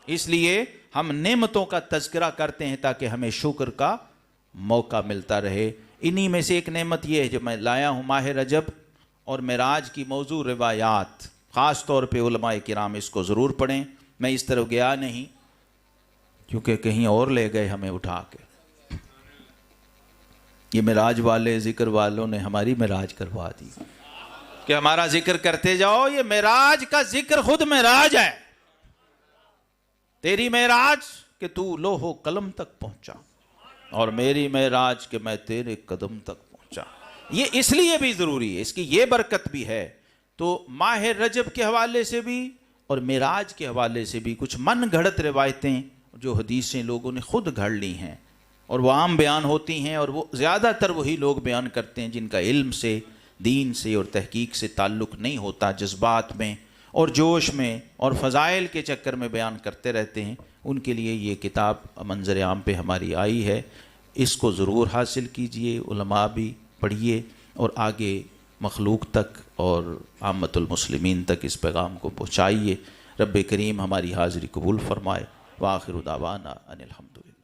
इसलिए हम नेमतों का तज़किरा करते हैं ताकि हमें शुक्र का मौका मिलता रहे। इन्हीं में से एक नेमत यह है जो मैं लाया हूँ, माह रजब और मिराज की मौजू रिवायात, ख़ास तौर पे उलमाए किराम इसको ज़रूर पढ़ें। मैं इस तरफ गया नहीं क्योंकि कहीं और ले गए हमें उठा के। ये मिराज वाले ज़िक्र वालों ने हमारी मिराज करवा दी कि हमारा जिक्र करते जाओ। ये मिराज का जिक्र खुद मिराज है। तेरी मेराज कि तू लोहो कलम तक पहुंचा और मेरी मेराज कि मैं तेरे कदम तक पहुंचा। ये इसलिए भी ज़रूरी है, इसकी ये बरकत भी है। तो माह रजब के हवाले से भी और मिराज के हवाले से भी कुछ मन घड़त रिवायतें जो हदीसें लोगों ने खुद घड़ ली हैं और वो आम बयान होती हैं, और वो ज़्यादातर वही लोग बयान करते हैं जिनका इल्म से, दीन से और तहकीक से ताल्लुक़ नहीं होता, जज्बात में और जोश में और फ़ज़ाइल के चक्कर में बयान करते रहते हैं। उनके लिए ये किताब मंज़र आम पे हमारी आई है। इसको ज़रूर हासिल कीजिए, उलमा भी पढ़िए और आगे मखलूक तक और आम्मतुल मुस्लिमीन तक इस पैगाम को पहुँचाइए। रब्बे करीम हमारी हाज़िरी कबूल फ़रमाए। व आखिरु दावाना अनिल हम्दुलिल्लाह।